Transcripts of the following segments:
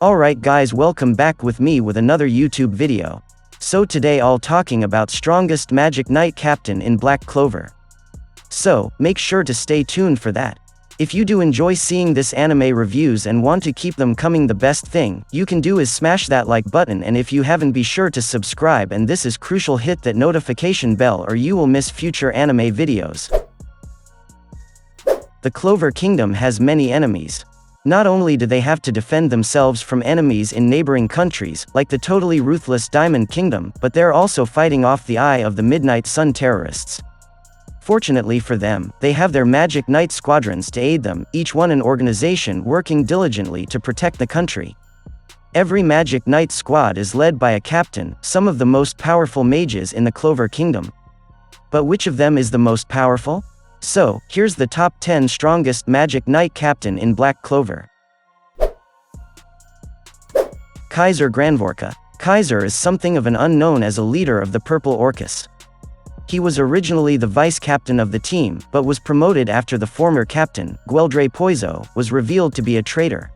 Alright guys, welcome back with me with another YouTube video. So today I'll talking about strongest Magic Knight captain in Black Clover. So, make sure to stay tuned for that. If you do enjoy seeing this anime reviews and want to keep them coming, the best thing you can do is smash that like button, and if you haven't, be sure to subscribe, and this is crucial, hit that notification bell or you will miss future anime videos. The Clover Kingdom has many enemies. Not only do they have to defend themselves from enemies in neighboring countries, like the totally ruthless Diamond Kingdom, but they're also fighting off the Eye of the Midnight Sun terrorists. Fortunately for them, they have their Magic Knight squadrons to aid them, each one an organization working diligently to protect the country. Every Magic Knight squad is led by a captain, some of the most powerful mages in the Clover Kingdom. But which of them is the most powerful? So, here's the top 10 strongest Magic Knight captain in Black Clover. Kaiser Granvorka. Kaiser is something of an unknown as a leader of the Purple Orcus. He was originally the vice-captain of the team, but was promoted after the former captain, Gueldre Poiso, was revealed to be a traitor.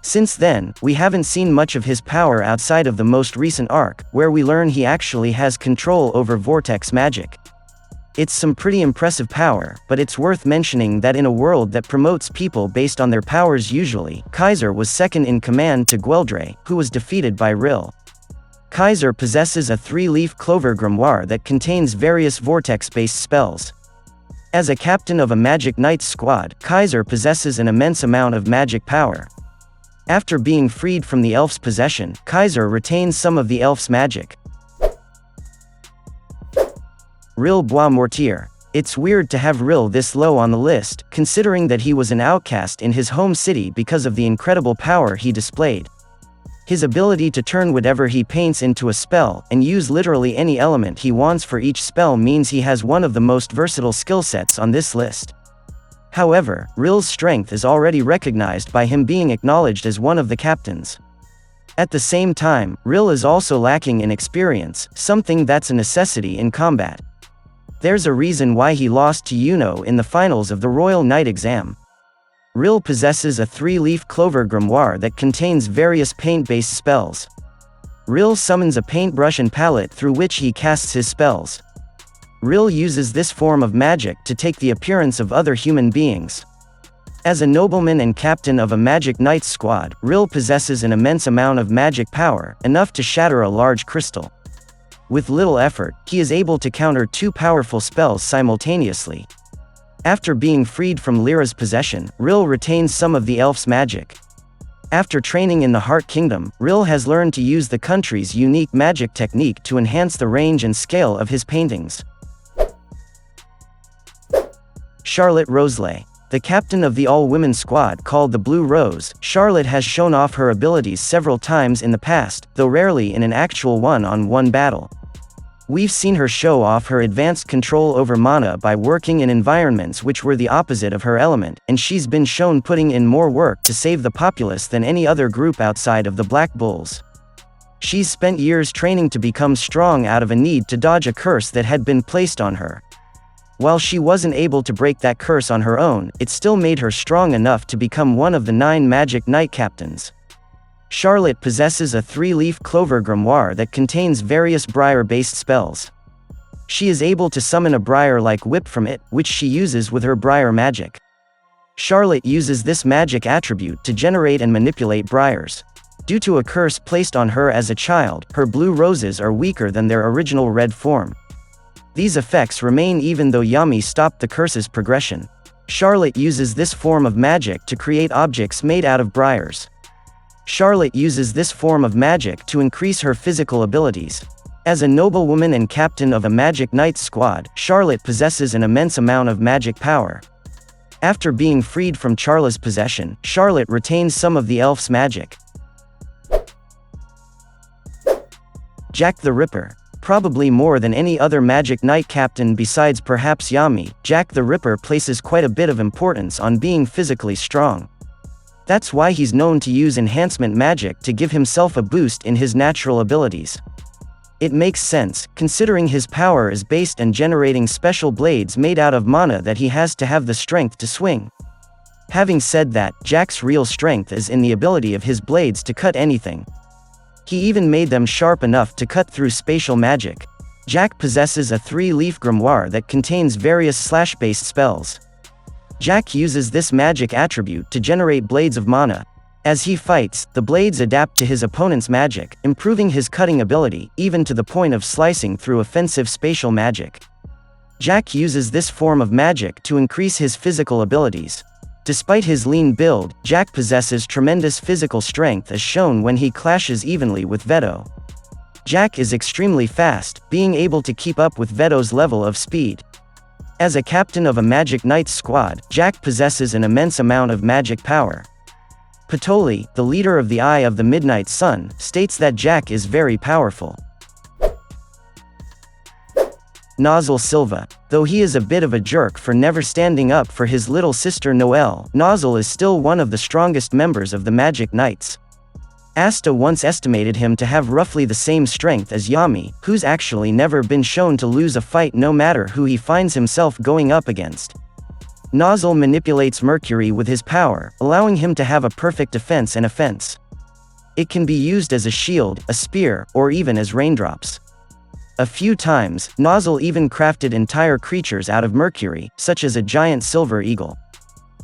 Since then, we haven't seen much of his power outside of the most recent arc, where we learn he actually has control over vortex magic. It's some pretty impressive power, but it's worth mentioning that in a world that promotes people based on their powers usually, Kaiser was second in command to Gueldre, who was defeated by Rill. Kaiser possesses a 3-leaf clover grimoire that contains various vortex-based spells. As a captain of a Magic Knight squad, Kaiser possesses an immense amount of magic power. After being freed from the elf's possession, Kaiser retains some of the elf's magic. Rill Boismortier. It's weird to have Rill this low on the list, considering that he was an outcast in his home city because of the incredible power he displayed. His ability to turn whatever he paints into a spell, and use literally any element he wants for each spell, means he has one of the most versatile skill sets on this list. However, Rill's strength is already recognized by him being acknowledged as one of the captains. At the same time, Rill is also lacking in experience, something that's a necessity in combat. There's a reason why he lost to Yuno in the finals of the Royal Knight exam. Rill possesses a 3-leaf clover grimoire that contains various paint-based spells. Rill summons a paintbrush and palette through which he casts his spells. Rill uses this form of magic to take the appearance of other human beings. As a nobleman and captain of a Magic Knight squad, Rill possesses an immense amount of magic power, enough to shatter a large crystal. With little effort, he is able to counter 2 powerful spells simultaneously. After being freed from Lyra's possession, Rill retains some of the elf's magic. After training in the Heart Kingdom, Rill has learned to use the country's unique magic technique to enhance the range and scale of his paintings. Charlotte Roselay. The captain of the all-women squad called the Blue Rose, Charlotte has shown off her abilities several times in the past, though rarely in an actual one-on-one battle. We've seen her show off her advanced control over mana by working in environments which were the opposite of her element, and she's been shown putting in more work to save the populace than any other group outside of the Black Bulls. She's spent years training to become strong out of a need to dodge a curse that had been placed on her. While she wasn't able to break that curse on her own, it still made her strong enough to become one of the 9 Magic Knight captains. Charlotte possesses a 3-leaf clover grimoire that contains various briar-based spells. She is able to summon a briar-like whip from it, which she uses with her briar magic. Charlotte uses this magic attribute to generate and manipulate briars. Due to a curse placed on her as a child, her blue roses are weaker than their original red form. These effects remain even though Yami stopped the curse's progression. Charlotte uses this form of magic to create objects made out of briars. Charlotte uses this form of magic to increase her physical abilities. As a noblewoman and captain of a Magic Knight squad, Charlotte possesses an immense amount of magic power. After being freed from Charla's possession, Charlotte retains some of the elf's magic. Jack the Ripper. Probably more than any other Magic Knight captain besides perhaps Yami, Jack the Ripper places quite a bit of importance on being physically strong. That's why he's known to use enhancement magic to give himself a boost in his natural abilities. It makes sense, considering his power is based on generating special blades made out of mana that he has to have the strength to swing. Having said that, Jack's real strength is in the ability of his blades to cut anything. He even made them sharp enough to cut through spatial magic. Jack possesses a 3-leaf grimoire that contains various slash-based spells. Jack uses this magic attribute to generate blades of mana. As he fights, the blades adapt to his opponent's magic, improving his cutting ability, even to the point of slicing through offensive spatial magic. Jack uses this form of magic to increase his physical abilities. Despite his lean build, Jack possesses tremendous physical strength as shown when he clashes evenly with Veto. Jack is extremely fast, being able to keep up with Veto's level of speed. As a captain of a Magic Knights squad, Jack possesses an immense amount of magic power. Patoli, the leader of the Eye of the Midnight Sun, states that Jack is very powerful. Nozel Silva. Though he is a bit of a jerk for never standing up for his little sister Noelle, Nozel is still one of the strongest members of the Magic Knights. Asta once estimated him to have roughly the same strength as Yami, who's actually never been shown to lose a fight no matter who he finds himself going up against. Nozel manipulates Mercury with his power, allowing him to have a perfect defense and offense. It can be used as a shield, a spear, or even as raindrops. A few times, Nozel even crafted entire creatures out of Mercury, such as a giant silver eagle.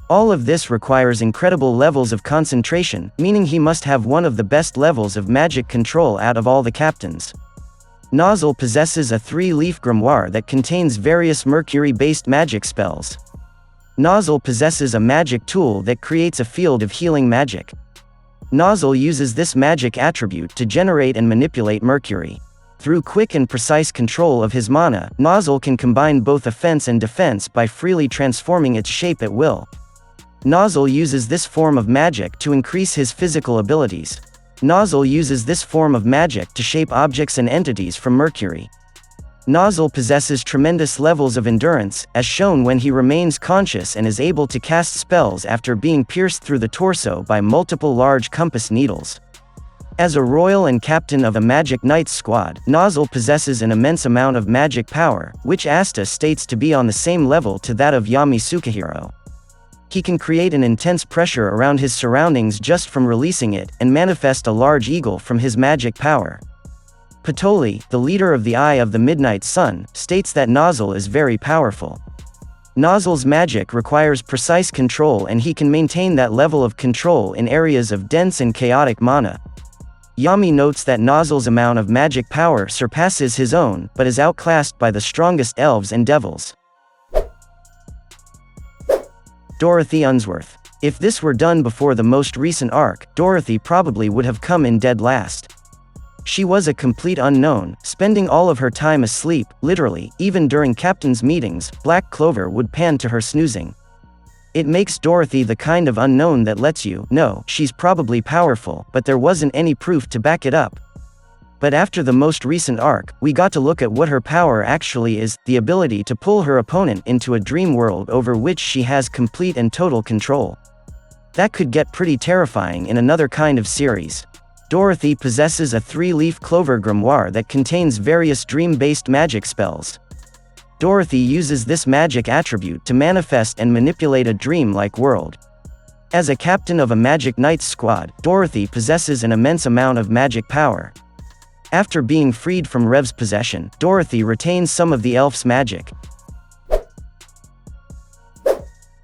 All of this requires incredible levels of concentration, meaning he must have one of the best levels of magic control out of all the captains. Nozel possesses a 3-leaf grimoire that contains various Mercury-based magic spells. Nozel possesses a magic tool that creates a field of healing magic. Nozel uses this magic attribute to generate and manipulate Mercury. Through quick and precise control of his mana, Nozel can combine both offense and defense by freely transforming its shape at will. Nozel uses this form of magic to increase his physical abilities. Nozel uses this form of magic to shape objects and entities from Mercury. Nozel possesses tremendous levels of endurance, as shown when he remains conscious and is able to cast spells after being pierced through the torso by multiple large compass needles. As a royal and captain of a Magic Knights squad, Nozel possesses an immense amount of magic power, which Asta states to be on the same level to that of Yami Sukahiro. He can create an intense pressure around his surroundings just from releasing it, and manifest a large eagle from his magic power. Patoli, the leader of the Eye of the Midnight Sun, states that Nozel is very powerful. Nozel's magic requires precise control and he can maintain that level of control in areas of dense and chaotic mana. Yami notes that Nozel's amount of magic power surpasses his own, but is outclassed by the strongest elves and devils. Dorothy Unsworth. If this were done before the most recent arc, Dorothy probably would have come in dead last. She was a complete unknown, spending all of her time asleep, literally. Even during captain's meetings, Black Clover would pan to her snoozing. It makes Dorothy the kind of unknown that lets you know she's probably powerful, but there wasn't any proof to back it up. But after the most recent arc, we got to look at what her power actually is, the ability to pull her opponent into a dream world over which she has complete and total control. That could get pretty terrifying in another kind of series. Dorothy possesses a 3-leaf clover grimoire that contains various dream-based magic spells. Dorothy uses this magic attribute to manifest and manipulate a dream-like world. As a captain of a Magic Knights squad, Dorothy possesses an immense amount of magic power. After being freed from Rev's possession, Dorothy retains some of the elf's magic.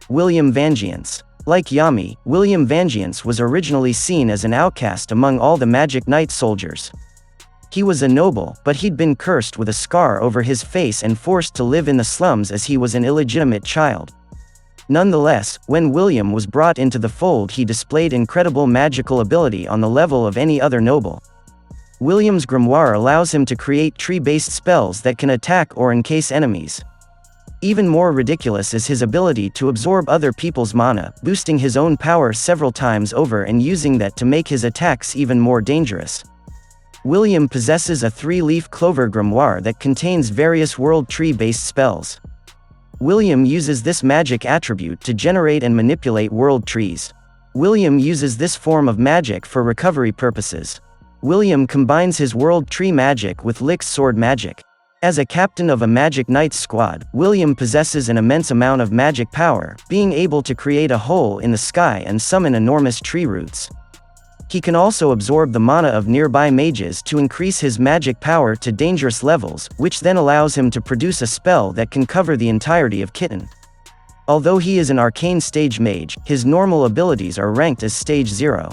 William Vangiance. Like Yami, William Vangiance was originally seen as an outcast among all the Magic Knight soldiers. He was a noble, but he'd been cursed with a scar over his face and forced to live in the slums as he was an illegitimate child. Nonetheless, when William was brought into the fold, he displayed incredible magical ability on the level of any other noble. William's grimoire allows him to create tree-based spells that can attack or encase enemies. Even more ridiculous is his ability to absorb other people's mana, boosting his own power several times over and using that to make his attacks even more dangerous. William possesses a 3-leaf clover grimoire that contains various world tree-based spells. William uses this magic attribute to generate and manipulate world trees. William uses this form of magic for recovery purposes. William combines his world tree magic with Lick's sword magic. As a captain of a Magic Knights squad, William possesses an immense amount of magic power, being able to create a hole in the sky and summon enormous tree roots. He can also absorb the mana of nearby mages to increase his magic power to dangerous levels, which then allows him to produce a spell that can cover the entirety of Kitten. Although he is an arcane stage mage, his normal abilities are ranked as stage 0.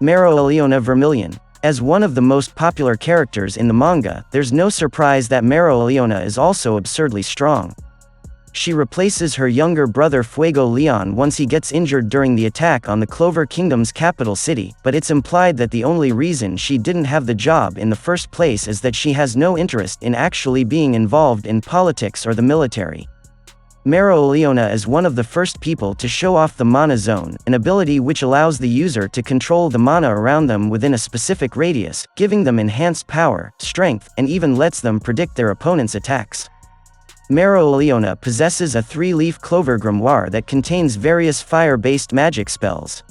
Mereoleona Vermilion. As one of the most popular characters in the manga, there's no surprise that Mereoleona is also absurdly strong. She replaces her younger brother Fuego Leon once he gets injured during the attack on the Clover Kingdom's capital city, but it's implied that the only reason she didn't have the job in the first place is that she has no interest in actually being involved in politics or the military. Mereoleona is one of the first people to show off the Mana Zone, an ability which allows the user to control the mana around them within a specific radius, giving them enhanced power, strength, and even lets them predict their opponent's attacks. Mereoleona possesses a 3-leaf Clover grimoire that contains various fire-based magic spells.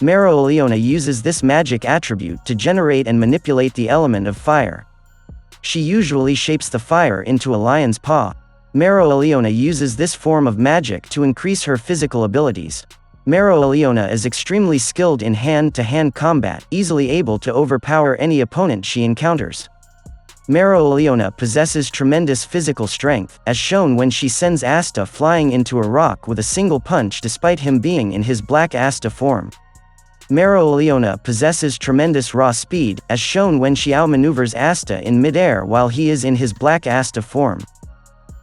Mereoleona uses this magic attribute to generate and manipulate the element of fire. She usually shapes the fire into a lion's paw. Mereoleona uses this form of magic to increase her physical abilities. Mereoleona is extremely skilled in hand-to-hand combat, easily able to overpower any opponent she encounters. Mereoleona possesses tremendous physical strength, as shown when she sends Asta flying into a rock with a single punch despite him being in his Black Asta form. Mereoleona possesses tremendous raw speed, as shown when she outmaneuvers Asta in midair while he is in his Black Asta form.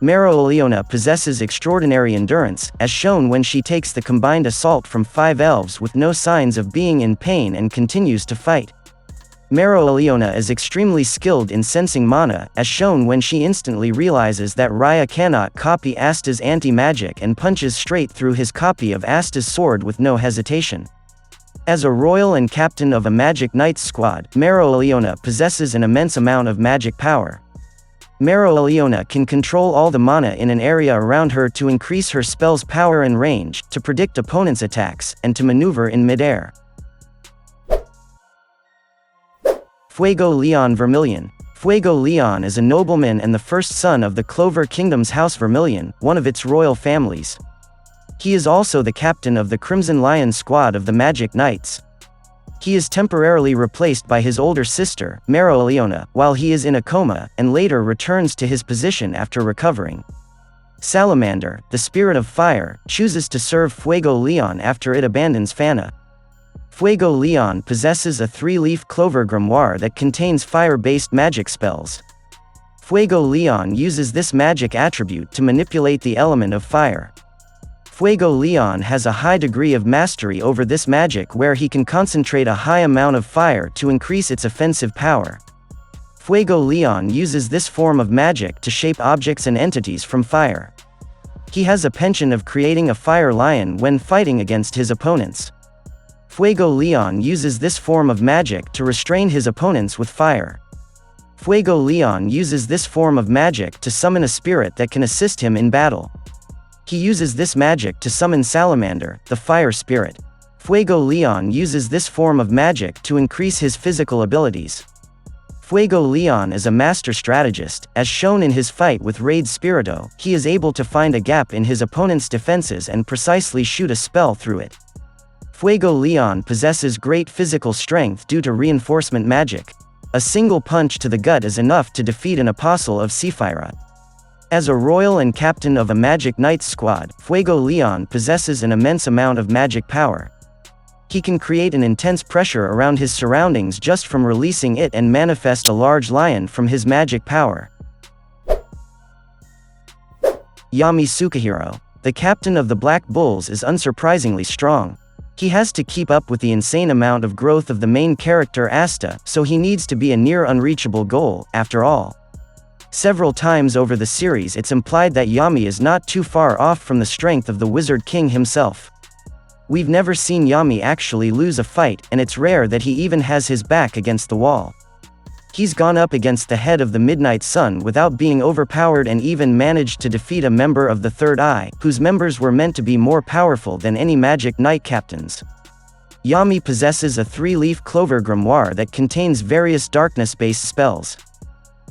Mereoleona possesses extraordinary endurance, as shown when she takes the combined assault from 5 elves with no signs of being in pain and continues to fight. Mereoleona is extremely skilled in sensing mana, as shown when she instantly realizes that Raya cannot copy Asta's anti-magic and punches straight through his copy of Asta's sword with no hesitation. As a royal and captain of a Magic Knights squad, Mereoleona possesses an immense amount of magic power. Mereoleona can control all the mana in an area around her to increase her spell's power and range, to predict opponents' attacks, and to maneuver in midair. Fuego Leon Vermillion. Fuego Leon is a nobleman and the first son of the Clover Kingdom's House Vermillion, one of its royal families. He is also the captain of the Crimson Lion squad of the Magic Knights. He is temporarily replaced by his older sister, Mereoleona, while he is in a coma, and later returns to his position after recovering. Salamander, the spirit of fire, chooses to serve Fuego Leon after it abandons Fana. Fuego Leon possesses a 3-leaf Clover grimoire that contains fire-based magic spells. Fuego Leon uses this magic attribute to manipulate the element of fire. Fuego Leon has a high degree of mastery over this magic where he can concentrate a high amount of fire to increase its offensive power. Fuego Leon uses this form of magic to shape objects and entities from fire. He has a penchant of creating a fire lion when fighting against his opponents. Fuego Leon uses this form of magic to restrain his opponents with fire. Fuego Leon uses this form of magic to summon a spirit that can assist him in battle. He uses this magic to summon Salamander, the fire spirit. Fuego Leon uses this form of magic to increase his physical abilities. Fuego Leon is a master strategist, as shown in his fight with Raid Spirito. He is able to find a gap in his opponent's defenses and precisely shoot a spell through it. Fuego Leon possesses great physical strength due to reinforcement magic. A single punch to the gut is enough to defeat an apostle of Sephiroth. As a royal and captain of a Magic Knights squad, Fuego Leon possesses an immense amount of magic power. He can create an intense pressure around his surroundings just from releasing it and manifest a large lion from his magic power. Yami Sukahiro. The captain of the Black Bulls is unsurprisingly strong. He has to keep up with the insane amount of growth of the main character Asta, so he needs to be a near unreachable goal, after all. Several times over the series it's implied that Yami is not too far off from the strength of the Wizard King himself. We've never seen Yami actually lose a fight, and it's rare that he even has his back against the wall. He's gone up against the head of the Midnight Sun without being overpowered and even managed to defeat a member of the Third Eye, whose members were meant to be more powerful than any Magic Knight captains. Yami possesses a 3-leaf clover grimoire that contains various darkness-based spells.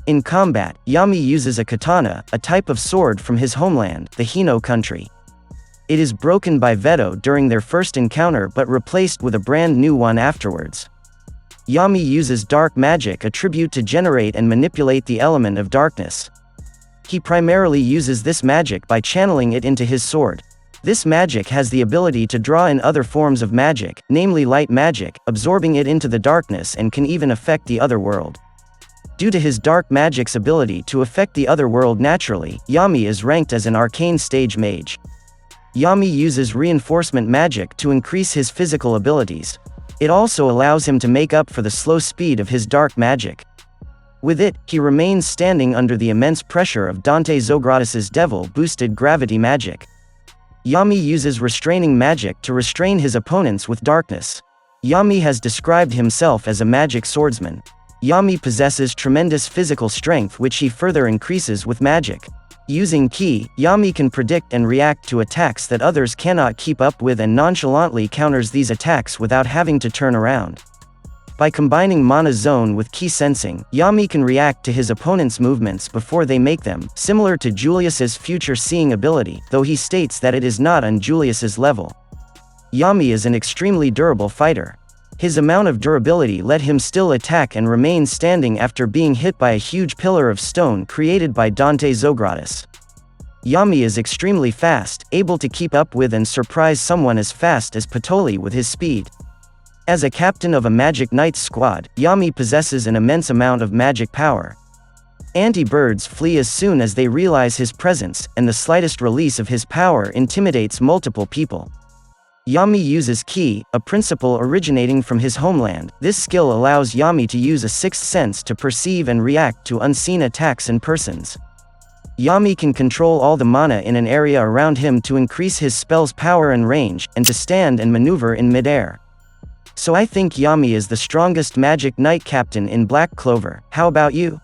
In combat, Yami uses a katana, a type of sword from his homeland, the Hino country. It is broken by Veto during their first encounter but replaced with a brand new one afterwards. Yami uses dark magic attribute to generate and manipulate the element of darkness. He primarily uses this magic by channeling it into his sword. This magic has the ability to draw in other forms of magic, namely light magic, absorbing it into the darkness and can even affect the other world. Due to his dark magic's ability to affect the other world naturally, Yami is ranked as an arcane stage mage. Yami uses reinforcement magic to increase his physical abilities. It also allows him to make up for the slow speed of his dark magic. With it, he remains standing under the immense pressure of Dante Zogradis's devil-boosted gravity magic. Yami uses restraining magic to restrain his opponents with darkness. Yami has described himself as a magic swordsman. Yami possesses tremendous physical strength which he further increases with magic. Using Ki, Yami can predict and react to attacks that others cannot keep up with and nonchalantly counters these attacks without having to turn around. By combining Mana Zone with Ki sensing, Yami can react to his opponent's movements before they make them, similar to Julius's future seeing ability, though he states that it is not on Julius's level. Yami is an extremely durable fighter. His amount of durability let him still attack and remain standing after being hit by a huge pillar of stone created by Dante Zogradis. Yami is extremely fast, able to keep up with and surprise someone as fast as Patoli with his speed. As a captain of a Magic Knights squad, Yami possesses an immense amount of magic power. Anti-birds flee as soon as they realize his presence, and the slightest release of his power intimidates multiple people. Yami uses Ki, a principle originating from his homeland. This skill allows Yami to use a sixth sense to perceive and react to unseen attacks and persons. Yami can control all the mana in an area around him to increase his spell's power and range, and to stand and maneuver in midair. So I think Yami is the strongest Magic Knight captain in Black Clover. How about you?